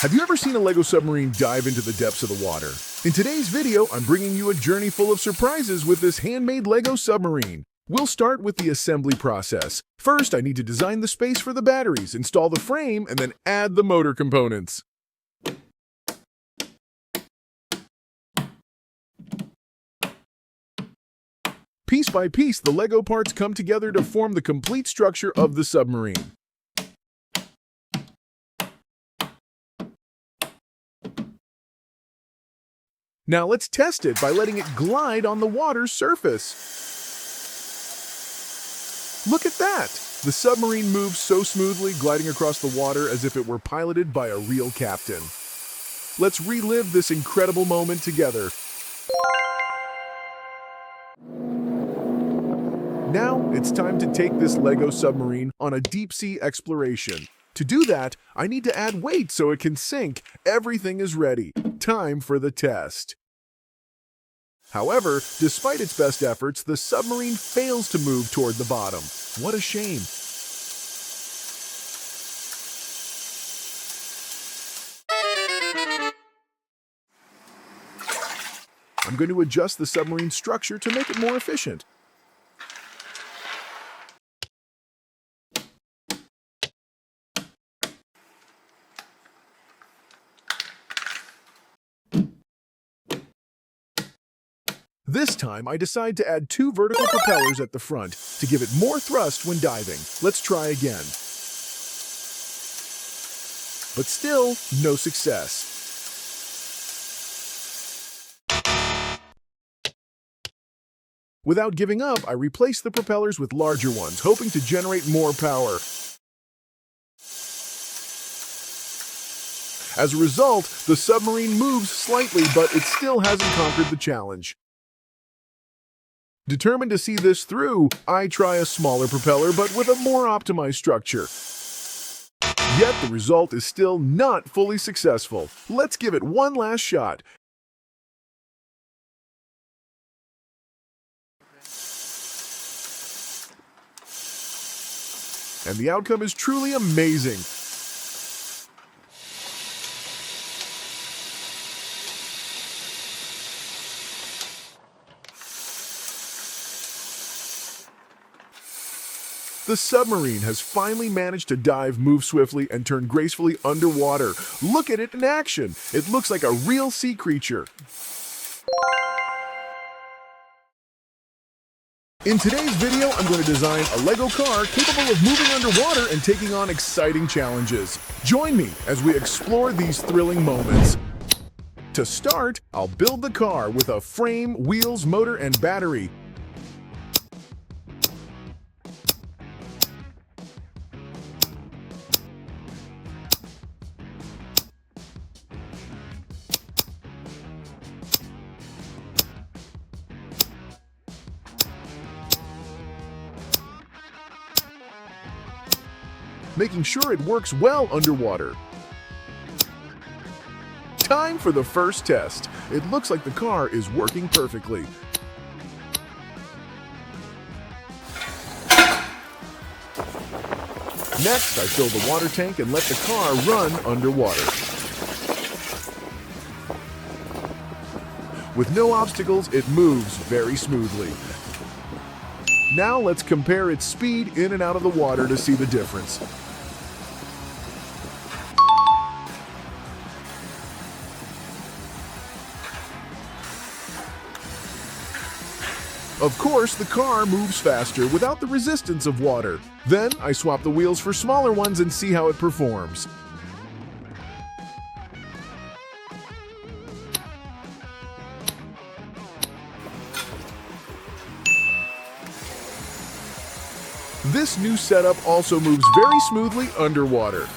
Have you ever seen a Lego submarine dive into the depths of the water? In today's video, I'm bringing you a journey full of surprises with this handmade Lego submarine. We'll start with the assembly process. First, I need to design the space for the batteries, install the frame, and then add the motor components. Piece by piece, the Lego parts come together to form the complete structure of the submarine. Now let's test it by letting it glide on the water's surface. Look at that! The submarine moves so smoothly, gliding across the water as if it were piloted by a real captain. Let's relive this incredible moment together. Now it's time to take this Lego submarine on a deep-sea exploration. To do that, I need to add weight so it can sink. Everything is ready. Time for the test. However, despite its best efforts, the submarine fails to move toward the bottom. What a shame. I'm going to adjust the submarine structure to make it more efficient. This time, I decide to add 2 vertical propellers at the front to give it more thrust when diving. Let's try again. But still, no success. Without giving up, I replace the propellers with larger ones, hoping to generate more power. As a result, the submarine moves slightly, but it still hasn't conquered the challenge. Determined to see this through, I try a smaller propeller but with a more optimized structure. Yet the result is still not fully successful. Let's give it one last shot. And the outcome is truly amazing. The submarine has finally managed to dive, move swiftly, and turn gracefully underwater. Look at it in action. It looks like a real sea creature. In today's video, I'm going to design a Lego car capable of moving underwater and taking on exciting challenges. Join me as we explore these thrilling moments. To start, I'll build the car with a frame, wheels, motor, and battery. Making sure it works well underwater. Time for the first test. It looks like the car is working perfectly. Next, I fill the water tank and let the car run underwater. With no obstacles, it moves very smoothly. Now let's compare its speed in and out of the water to see the difference. Of course, the car moves faster without the resistance of water. Then I swap the wheels for smaller ones and see how it performs. This new setup also moves very smoothly underwater.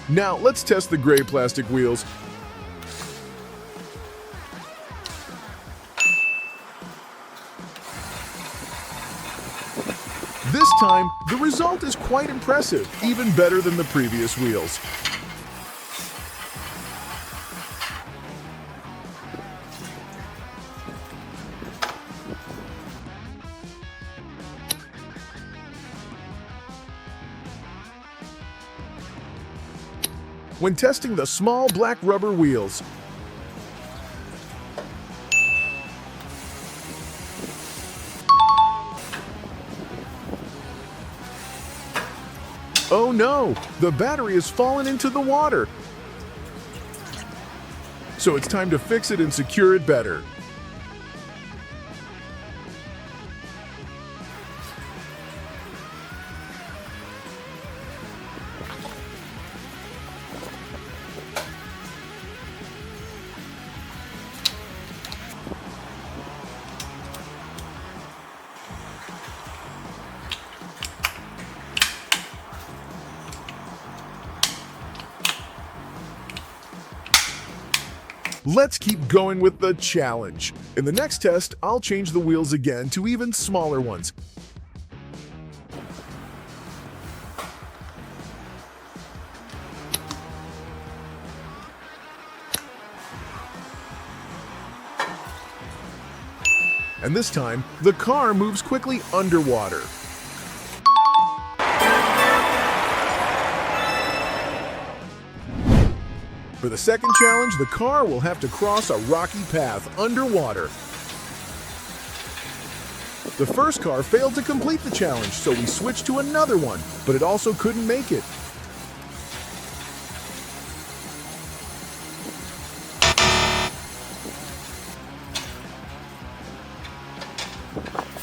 Now let's test the gray plastic wheels. This time, the result is quite impressive, even better than the previous wheels. When testing the small black rubber wheels, oh no! The battery has fallen into the water! So it's time to fix it and secure it better. Let's keep going with the challenge. In the next test, I'll change the wheels again to even smaller ones. And this time, the car moves quickly underwater. For the second challenge, the car will have to cross a rocky path underwater. The first car failed to complete the challenge, so we switched to another one, but it also couldn't make it.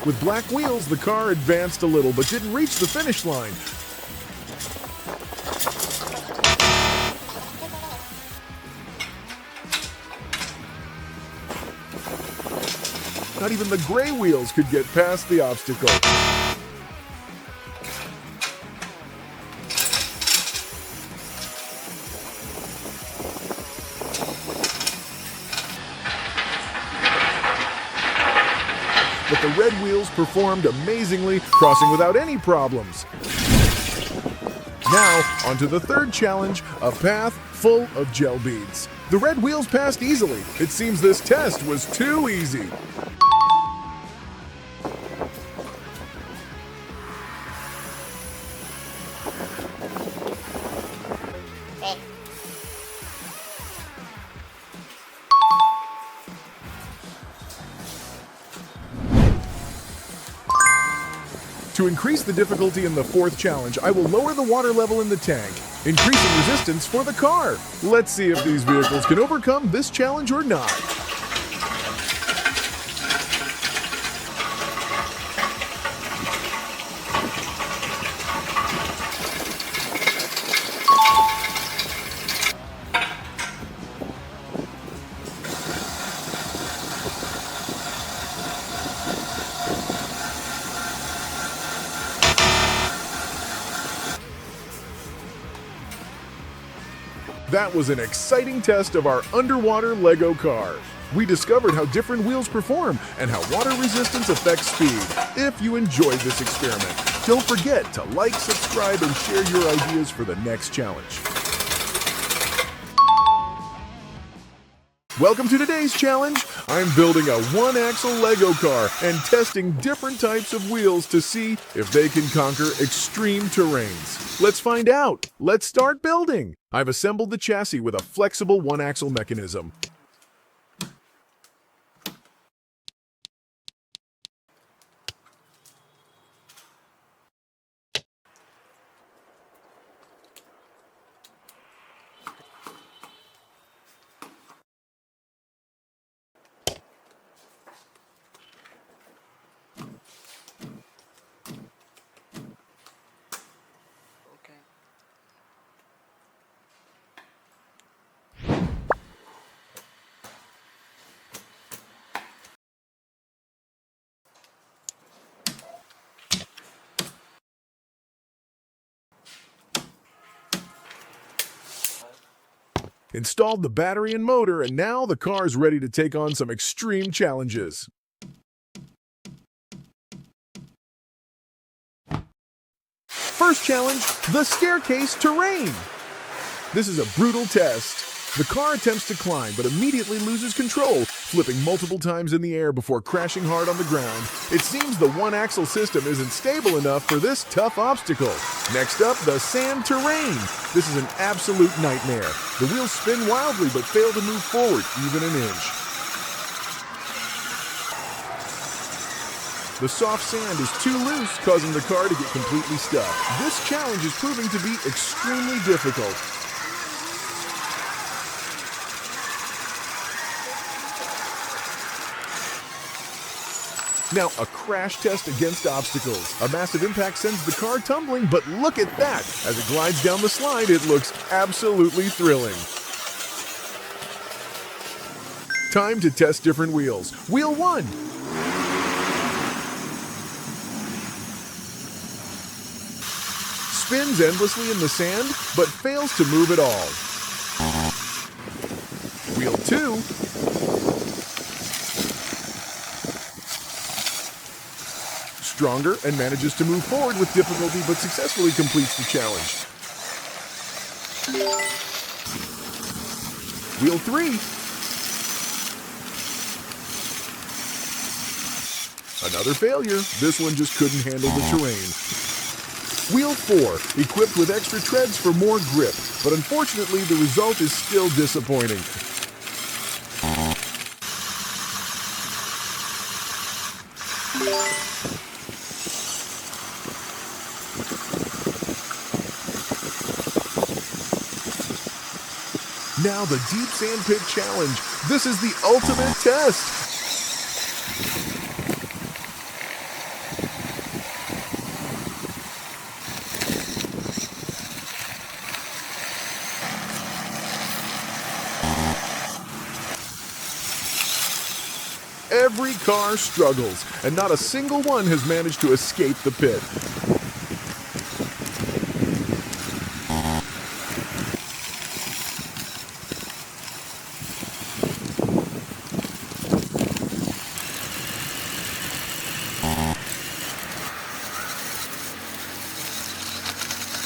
With black wheels, the car advanced a little but didn't reach the finish line. Not even the gray wheels could get past the obstacle. But the red wheels performed amazingly, crossing without any problems. Now, onto the third challenge, a path full of gel beads. The red wheels passed easily. It seems this test was too easy. To increase the difficulty in the fourth challenge, I will lower the water level in the tank, increasing resistance for the car. Let's see if these vehicles can overcome this challenge or not. That was an exciting test of our underwater Lego car. We discovered how different wheels perform and how water resistance affects speed. If you enjoyed this experiment, don't forget to like, subscribe, and share your ideas for the next challenge. Welcome to today's challenge. I'm building a one-axle Lego car and testing different types of wheels to see if they can conquer extreme terrains. Let's find out. Let's start building. I've assembled the chassis with a flexible one-axle mechanism. Installed the battery and motor, and now the car is ready to take on some extreme challenges. First challenge, the staircase terrain. This is a brutal test. The car attempts to climb, but immediately loses control, flipping multiple times in the air before crashing hard on the ground. It seems the one-axle system isn't stable enough for this tough obstacle. Next up, the sand terrain. This is an absolute nightmare. The wheels spin wildly but fail to move forward even an inch. The soft sand is too loose, causing the car to get completely stuck. This challenge is proving to be extremely difficult. Now, a crash test against obstacles. A massive impact sends the car tumbling, but look at that! As it glides down the slide, it looks absolutely thrilling. Time to test different wheels. Wheel 1. Spins endlessly in the sand, but fails to move at all. Wheel 2. Stronger and manages to move forward with difficulty but successfully completes the challenge. Wheel 3. Another failure. This one just couldn't handle the terrain. Wheel 4, equipped with extra treads for more grip, but unfortunately the result is still disappointing. Now the Deep Sand Pit Challenge. This is the ultimate test. Every car struggles, and not a single one has managed to escape the pit.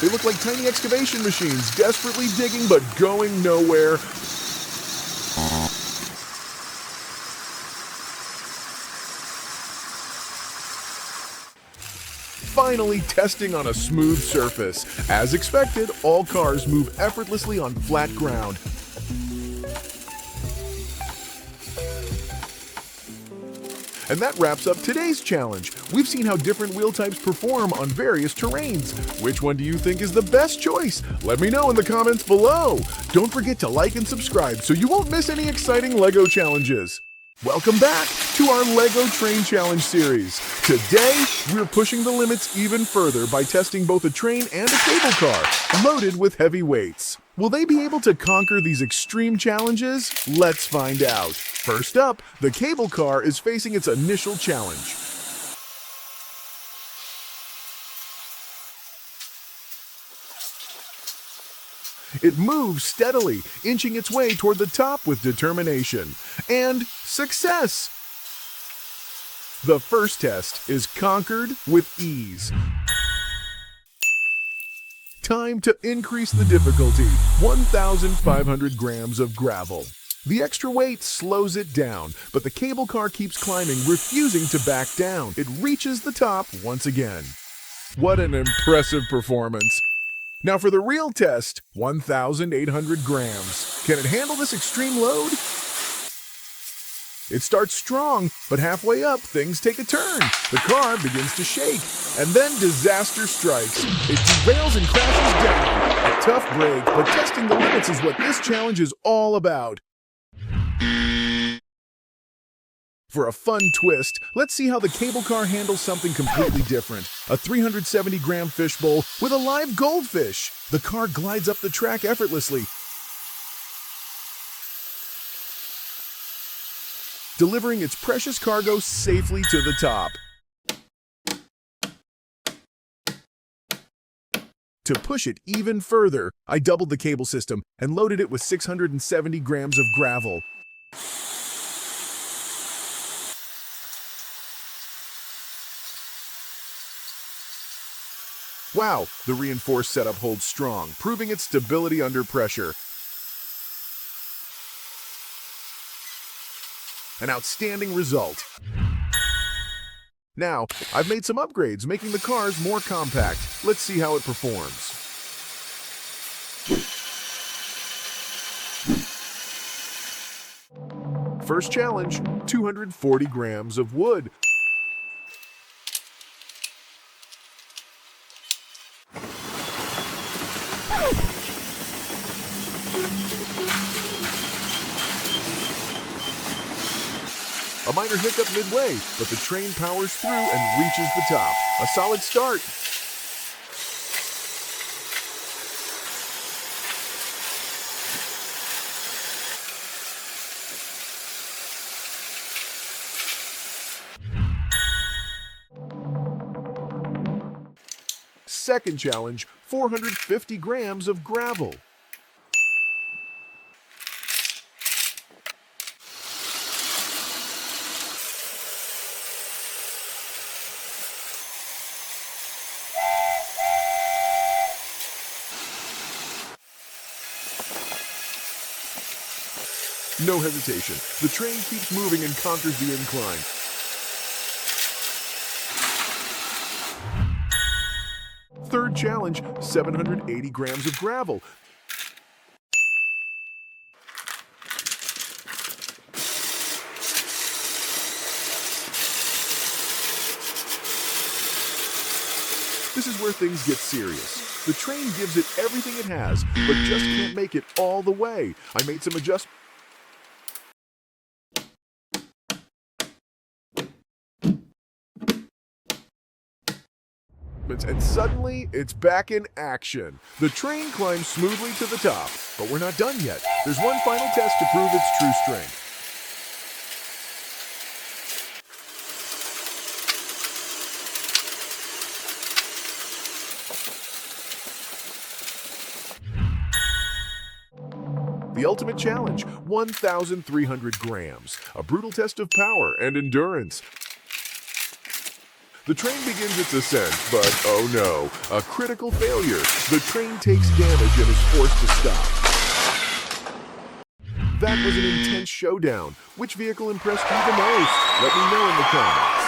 They look like tiny excavation machines, desperately digging but going nowhere. Finally testing on a smooth surface. As expected, all cars move effortlessly on flat ground. And that wraps up today's challenge. We've seen how different wheel types perform on various terrains. Which one do you think is the best choice? Let me know in the comments below. Don't forget to like and subscribe so you won't miss any exciting LEGO challenges. Welcome back to our LEGO Train Challenge series. Today, we're pushing the limits even further by testing both a train and a cable car, loaded with heavy weights. Will they be able to conquer these extreme challenges? Let's find out. First up, the cable car is facing its initial challenge. It moves steadily, inching its way toward the top with determination. And success! The first test is conquered with ease. Time to increase the difficulty, 1,500 grams of gravel. The extra weight slows it down, but the cable car keeps climbing, refusing to back down. It reaches the top once again. What an impressive performance! Now for the real test, 1,800 grams. Can it handle this extreme load? It starts strong, but halfway up, things take a turn. The car begins to shake, and then disaster strikes. It derails and crashes down. A tough break, but testing the limits is what this challenge is all about. For a fun twist, let's see how the cable car handles something completely different. A 370-gram fishbowl with a live goldfish. The car glides up the track effortlessly, delivering its precious cargo safely to the top. To push it even further, I doubled the cable system and loaded it with 670 grams of gravel. Wow, the reinforced setup holds strong, proving its stability under pressure. An outstanding result. Now, I've made some upgrades, making the cars more compact. Let's see how it performs. First challenge, 240 grams of wood. A minor hiccup midway, but the train powers through and reaches the top. A solid start. Second challenge, 450 grams of gravel. No hesitation. The train keeps moving and conquers the incline. Third challenge, 780 grams of gravel. This is where things get serious. The train gives it everything it has, but just can't make it all the way. I made some adjustments. And suddenly, it's back in action. The train climbs smoothly to the top, but we're not done yet. There's one final test to prove its true strength. The ultimate challenge, 1,300 grams, a brutal test of power and endurance. The train begins its ascent, but oh no, a critical failure. The train takes damage and is forced to stop. That was an intense showdown. Which vehicle impressed you the most? Let me know in the comments.